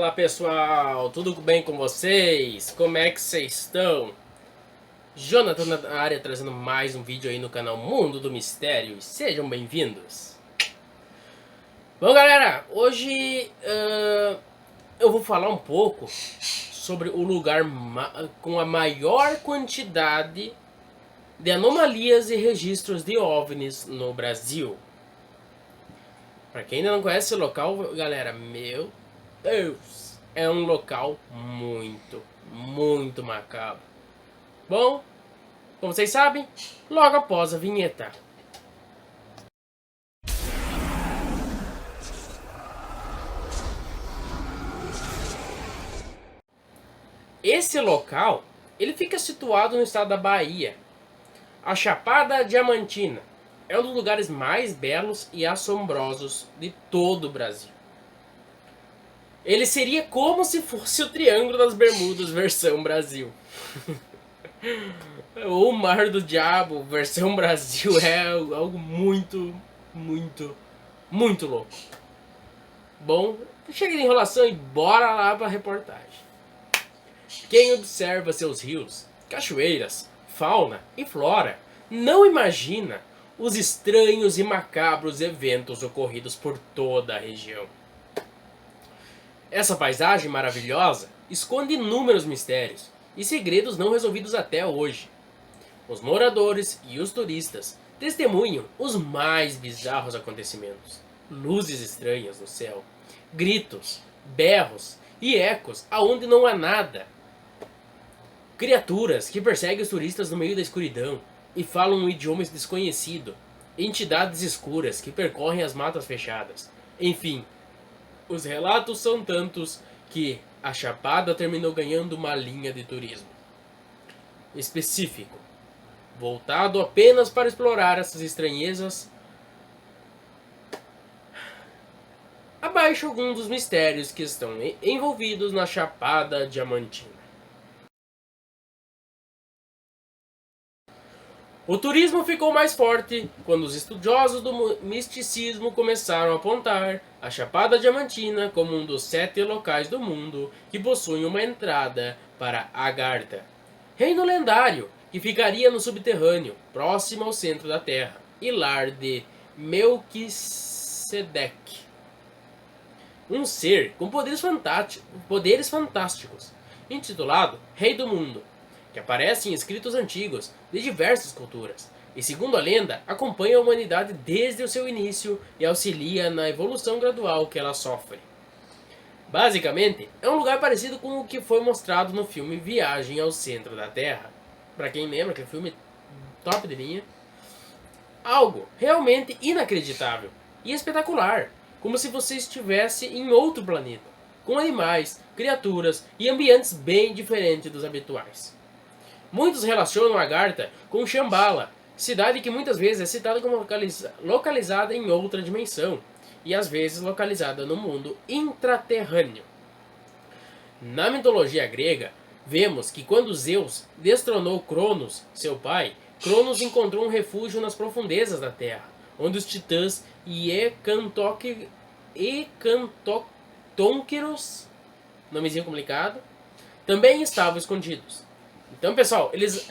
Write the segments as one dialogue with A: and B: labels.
A: Fala pessoal, tudo bem com vocês? Como é que vocês estão? Jonathan na área trazendo mais um vídeo aí no canal Mundo do Mistério e sejam bem-vindos. Bom galera, hoje eu vou falar um pouco sobre o lugar com a maior quantidade de anomalias e registros de OVNIs no Brasil. Pra quem ainda não conhece esse local, galera, meu Deus, é um local muito macabro. Bom, como vocês sabem, logo após a vinheta. Esse local, ele fica situado no estado da Bahia. A Chapada Diamantina é um dos lugares mais belos e assombrosos de todo o Brasil. Ele seria como se fosse o Triângulo das Bermudas versão Brasil. Ou o Mar do Diabo versão Brasil é algo muito louco. Bom, chega de enrolação e bora lá para a reportagem. Quem observa seus rios, cachoeiras, fauna e flora não imagina os estranhos e macabros eventos ocorridos por toda a região. Essa paisagem maravilhosa esconde inúmeros mistérios e segredos não resolvidos até hoje. Os moradores e os turistas testemunham os mais bizarros acontecimentos. Luzes estranhas no céu, gritos, berros e ecos aonde não há nada. Criaturas que perseguem os turistas no meio da escuridão e falam um idioma desconhecido. Entidades escuras que percorrem as matas fechadas. Enfim, os relatos são tantos que a Chapada terminou ganhando uma linha de turismo específico, voltado apenas para explorar essas estranhezas. Abaixo alguns dos mistérios que estão envolvidos na Chapada Diamantina. O turismo ficou mais forte quando os estudiosos do misticismo começaram a apontar a Chapada Diamantina como um dos 7 locais do mundo que possuem uma entrada para Agartha, reino lendário que ficaria no subterrâneo, próximo ao centro da Terra, e lar de Melquisedeque, um ser com poderes fantásticos, intitulado Rei do Mundo, que aparece em escritos antigos de diversas culturas, e segundo a lenda, acompanha a humanidade desde o seu início e auxilia na evolução gradual que ela sofre. Basicamente, é um lugar parecido com o que foi mostrado no filme Viagem ao Centro da Terra. Para quem lembra, aquele filme top de linha. Algo realmente inacreditável e espetacular, como se você estivesse em outro planeta, com animais, criaturas e ambientes bem diferentes dos habituais. Muitos relacionam Agartha com Shambhala, cidade que muitas vezes é citada como localizada em outra dimensão, e às vezes localizada no mundo intraterrâneo. Na mitologia grega, vemos que quando Zeus destronou Cronos, seu pai, Cronos encontrou um refúgio nas profundezas da Terra, onde os titãs e Ecantônqueros, nomezinho complicado, também estavam escondidos. Então, pessoal, eles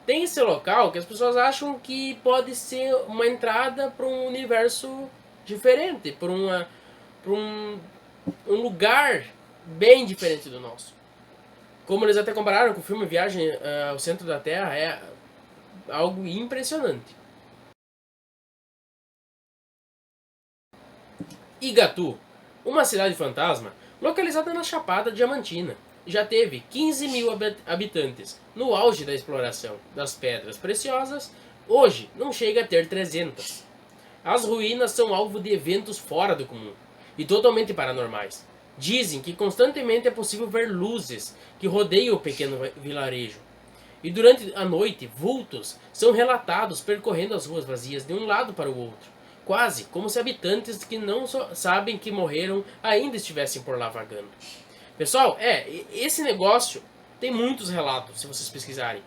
A: tem esse local que as pessoas acham que pode ser uma entrada para um universo diferente, para um lugar bem diferente do nosso. Como eles até compararam com o filme Viagem ao Centro da Terra, é algo impressionante. Igatu, uma cidade fantasma localizada na Chapada Diamantina, já teve 15 mil habitantes no auge da exploração das pedras preciosas. Hoje não chega a ter 300. As ruínas são alvo de eventos fora do comum e totalmente paranormais. Dizem que constantemente é possível ver luzes que rodeiam o pequeno vilarejo. E durante a noite, vultos são relatados percorrendo as ruas vazias de um lado para o outro, quase como se habitantes que não sabem que morreram ainda estivessem por lá vagando. Pessoal, esse negócio tem muitos relatos, se vocês pesquisarem.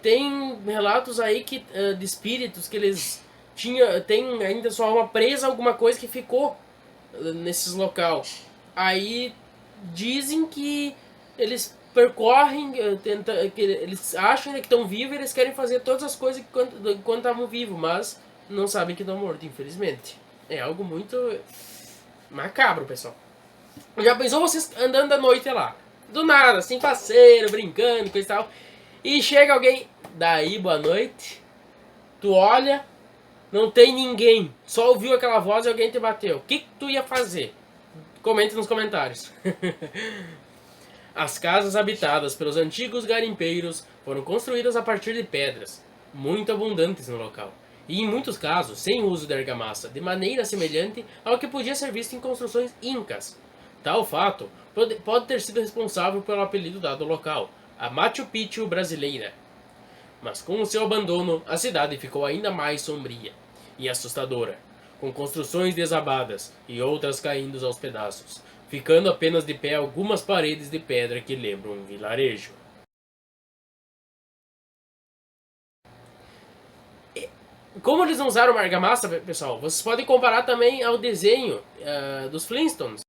A: Tem relatos aí de espíritos que eles tem ainda sua alma presa a alguma coisa que ficou nesses locais. Aí dizem que eles percorrem, que eles acham que estão vivos e eles querem fazer todas as coisas enquanto estavam vivos, mas não sabem que estão mortos, infelizmente. É algo muito macabro, pessoal. Já pensou vocês andando à noite lá? Do nada, assim, parceiro, brincando, coisa e tal. E chega alguém, daí, boa noite. Tu olha, não tem ninguém. Só ouviu aquela voz e alguém te bateu. O que tu ia fazer? Comente nos comentários. As casas habitadas pelos antigos garimpeiros foram construídas a partir de pedras, muito abundantes no local, e em muitos casos sem uso de argamassa, de maneira semelhante ao que podia ser visto em construções incas. Tal fato pode ter sido responsável pelo apelido dado ao local, a Machu Picchu brasileira. Mas com o seu abandono, a cidade ficou ainda mais sombria e assustadora, com construções desabadas e outras caindo aos pedaços, ficando apenas de pé algumas paredes de pedra que lembram um vilarejo. Como eles não usaram argamassa, pessoal, vocês podem comparar também ao desenho dos Flintstones.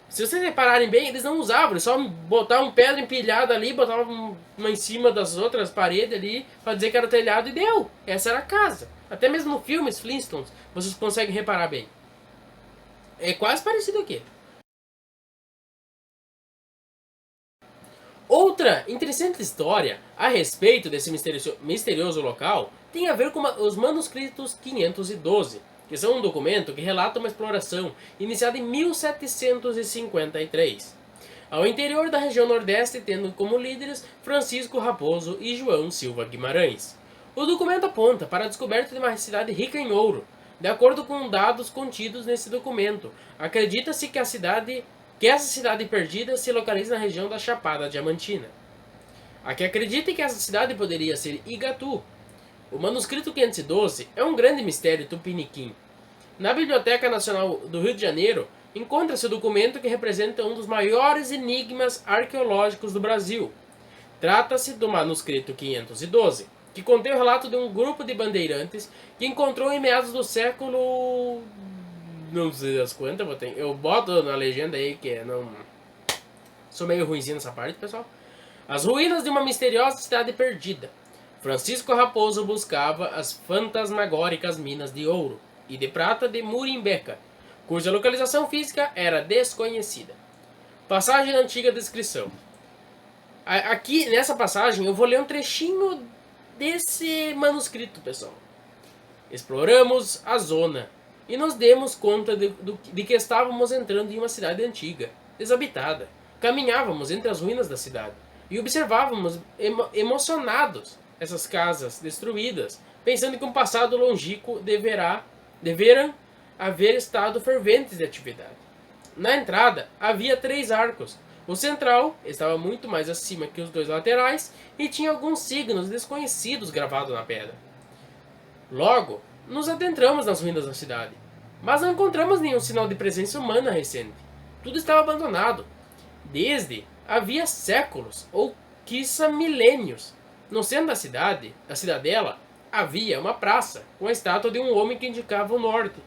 A: Se vocês repararem bem, eles não usavam, eles só botavam pedra empilhada ali, botavam uma em cima das outras paredes ali, pra dizer que era o telhado e deu. Essa era a casa. Até mesmo no filme Flintstones, vocês conseguem reparar bem. É quase parecido aqui. Outra interessante história a respeito desse misterioso local tem a ver com os manuscritos 512, que são um documento que relata uma exploração iniciada em 1753, ao interior da região Nordeste, tendo como líderes Francisco Raposo e João Silva Guimarães. O documento aponta para a descoberta de uma cidade rica em ouro. De acordo com dados contidos nesse documento, acredita-se que essa cidade perdida se localiza na região da Chapada Diamantina. Há que acredita que essa cidade poderia ser Igatu. O manuscrito 512 é um grande mistério tupiniquim. Na Biblioteca Nacional do Rio de Janeiro, encontra-se o documento que representa um dos maiores enigmas arqueológicos do Brasil. Trata-se do manuscrito 512, que contém o relato de um grupo de bandeirantes que encontrou em meados do século... não sei das quantas, eu boto na legenda aí que não... sou meio ruimzinho nessa parte, pessoal. As ruínas de uma misteriosa cidade perdida. Francisco Raposo buscava as fantasmagóricas minas de ouro e de prata de Murimbeca, cuja localização física era desconhecida. Passagem da antiga descrição. Aqui, nessa passagem, eu vou ler um trechinho desse manuscrito, pessoal. Exploramos a zona e nos demos conta de que estávamos entrando em uma cidade antiga, desabitada. Caminhávamos entre as ruínas da cidade e observávamos emocionados essas casas destruídas, pensando que um passado longínquo deveram haver estado ferventes de atividade. Na entrada havia 3 arcos. O central estava muito mais acima que os 2 laterais e tinha alguns signos desconhecidos gravados na pedra. Logo, nos adentramos nas ruínas da cidade, mas não encontramos nenhum sinal de presença humana recente. Tudo estava abandonado, desde havia séculos, ou quiçá milênios. No centro da cidadela, havia uma praça, com a estátua de um homem que indicava o norte.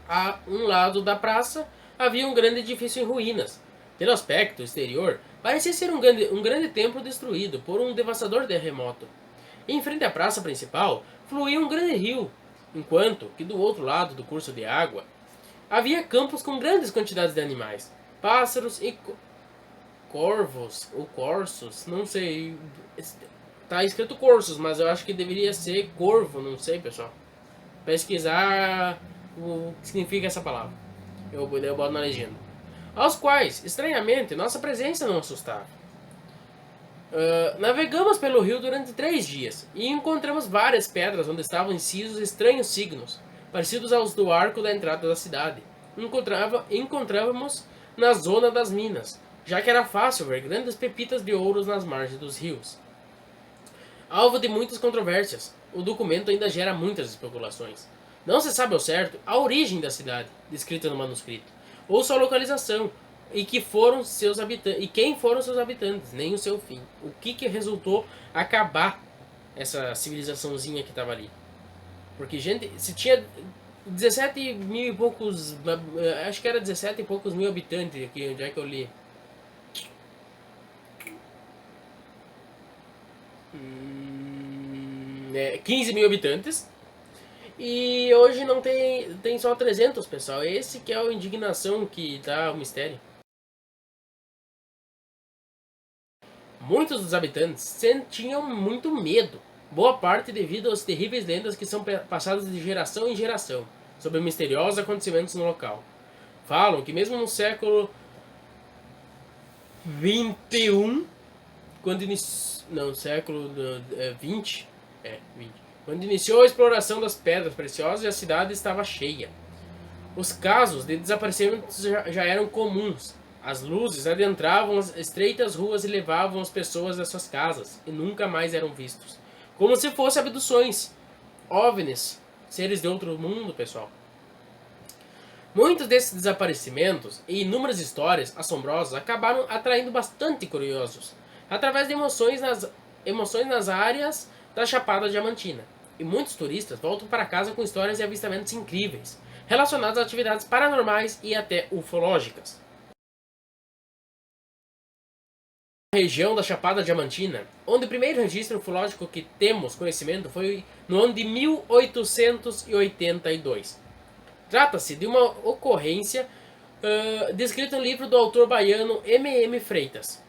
A: A um lado da praça, havia um grande edifício em ruínas. Pelo aspecto exterior, parecia ser um grande templo destruído por um devastador terremoto. Em frente à praça principal, fluía um grande rio, enquanto que do outro lado do curso de água, havia campos com grandes quantidades de animais, pássaros e corvos, ou corsos, não sei. Tá escrito corsos, mas eu acho que deveria ser corvo, não sei, pessoal. Pesquisar o que significa essa palavra. Eu boto na legenda. Aos quais, estranhamente, nossa presença não assustava. Navegamos pelo rio durante 3 dias e encontramos várias pedras onde estavam incisos estranhos signos, parecidos aos do arco da entrada da cidade. Encontrávamos na zona das minas, já que era fácil ver grandes pepitas de ouro nas margens dos rios. Alvo de muitas controvérsias, o documento ainda gera muitas especulações. Não se sabe ao certo a origem da cidade, descrita no manuscrito, ou sua localização, e quem foram seus habitantes, nem o seu fim. O que resultou acabar essa civilizaçãozinha que estava ali. Porque, gente, se tinha 17 mil e poucos, acho que era 17 e poucos mil habitantes aqui, onde é que eu li? 15 mil habitantes. E hoje não tem só 300, pessoal. Esse que é a indignação que dá o mistério. Muitos dos habitantes sentiam muito medo, boa parte devido às terríveis lendas que são passadas de geração em geração sobre misteriosos acontecimentos no local. Falam que mesmo no século 21, quando não, século 20, 20, quando iniciou a exploração das pedras preciosas, a cidade estava cheia. Os casos de desaparecimentos já eram comuns. As luzes adentravam as estreitas ruas e levavam as pessoas às suas casas, e nunca mais eram vistos. Como se fossem abduções. OVNIs, seres de outro mundo, pessoal. Muitos desses desaparecimentos e inúmeras histórias assombrosas acabaram atraindo bastante curiosos, através de emoções nas áreas da Chapada Diamantina. E muitos turistas voltam para casa com histórias e avistamentos incríveis, relacionados a atividades paranormais e até ufológicas. A região da Chapada Diamantina, onde o primeiro registro ufológico que temos conhecimento foi no ano de 1882. Trata-se de uma ocorrência descrita no livro do autor baiano M.M. Freitas,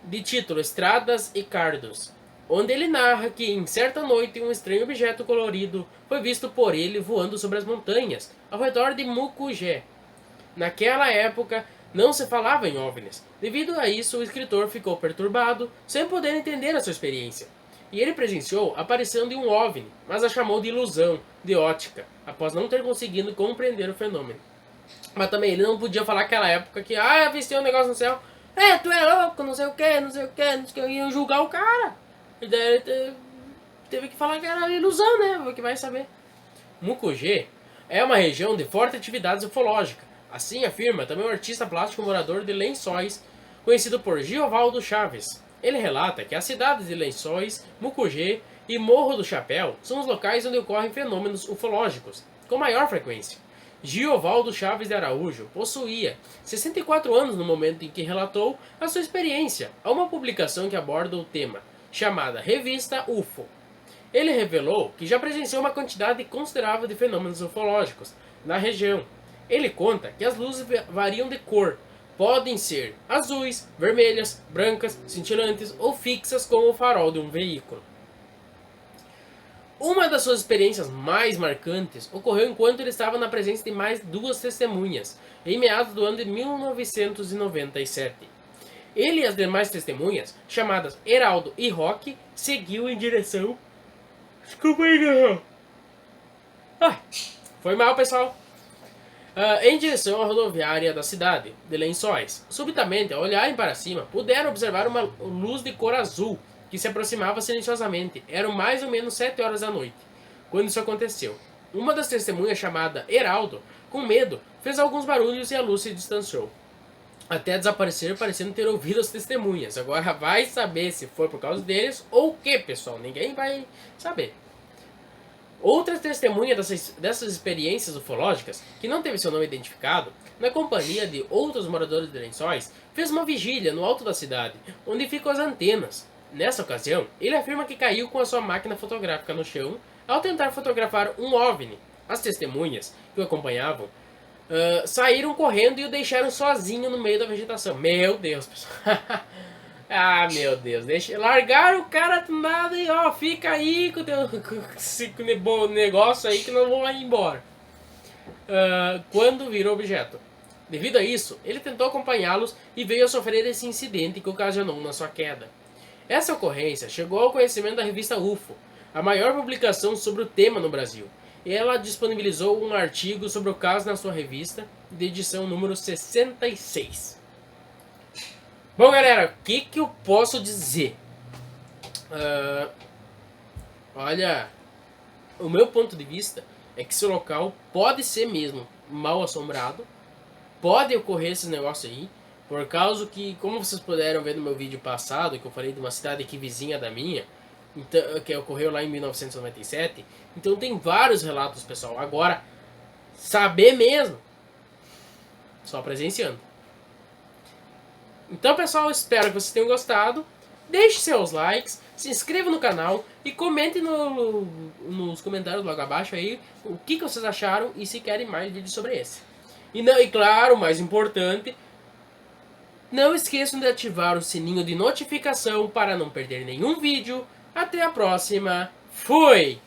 A: de título Estradas e Cardos, onde ele narra que em certa noite um estranho objeto colorido foi visto por ele voando sobre as montanhas, ao redor de Mucugé. Naquela época não se falava em OVNIs. Devido a isso, o escritor ficou perturbado, sem poder entender a sua experiência. E ele presenciou a aparição de um OVNI, mas a chamou de ilusão, de ótica, após não ter conseguido compreender o fenômeno. Mas também ele não podia falar naquela época que, avistei um negócio no céu, tu é louco, não sei o que, não sei o que, não sei o que, iam julgar o cara. E daí ele teve que falar que era ilusão, né? O que vai saber. Mucugê é uma região de forte atividade ufológica. Assim afirma também o artista plástico morador de Lençóis, conhecido por Giovaldo Chaves. Ele relata que as cidades de Lençóis, Mucugê e Morro do Chapéu são os locais onde ocorrem fenômenos ufológicos, com maior frequência. Giovaldo Chaves de Araújo possuía 64 anos no momento em que relatou a sua experiência a uma publicação que aborda o tema, chamada Revista UFO. Ele revelou que já presenciou uma quantidade considerável de fenômenos ufológicos na região. Ele conta que as luzes variam de cor, podem ser azuis, vermelhas, brancas, cintilantes ou fixas como o farol de um veículo. Uma das suas experiências mais marcantes ocorreu enquanto ele estava na presença de mais duas testemunhas, em meados do ano de 1997. Ele e as demais testemunhas, chamadas Heraldo e Roque, seguiu em direção... Desculpa aí, não. Foi mal, pessoal. Em direção à rodoviária da cidade de Lençóis. Subitamente, ao olharem para cima, puderam observar uma luz de cor azul que se aproximava silenciosamente. Eram mais ou menos 7 horas da noite, quando isso aconteceu. Uma das testemunhas, chamada Heraldo, com medo, fez alguns barulhos e a luz se distanciou, até desaparecer, parecendo ter ouvido as testemunhas. Agora vai saber se foi por causa deles ou o que, pessoal. Ninguém vai saber. Outra testemunha dessas experiências ufológicas, que não teve seu nome identificado, na companhia de outros moradores de Lençóis, fez uma vigília no alto da cidade, onde ficam as antenas. Nessa ocasião, ele afirma que caiu com a sua máquina fotográfica no chão ao tentar fotografar um OVNI. As testemunhas que o acompanhavam saíram correndo e o deixaram sozinho no meio da vegetação. Meu Deus, pessoal. Meu Deus, largaram o cara do nada e fica aí com o teu negócio aí que não vão ir embora. Quando virou objeto. Devido a isso, ele tentou acompanhá-los e veio a sofrer esse incidente que ocasionou na sua queda. Essa ocorrência chegou ao conhecimento da revista UFO, a maior publicação sobre o tema no Brasil. E ela disponibilizou um artigo sobre o caso na sua revista, de edição número 66. Bom, galera, o que eu posso dizer? Olha, o meu ponto de vista é que esse local pode ser mesmo mal assombrado, pode ocorrer esses negócios aí, por causa que, como vocês puderam ver no meu vídeo passado, que eu falei de uma cidade aqui vizinha da minha, então, que ocorreu lá em 1997. Então tem vários relatos, pessoal. Agora, saber mesmo, só presenciando. Então, pessoal, espero que vocês tenham gostado. Deixe seus likes, se inscreva no canal e comente nos comentários logo abaixo aí o que vocês acharam e se querem mais vídeos sobre esse. E claro, mais importante, não esqueçam de ativar o sininho de notificação para não perder nenhum vídeo. Até a próxima. Fui!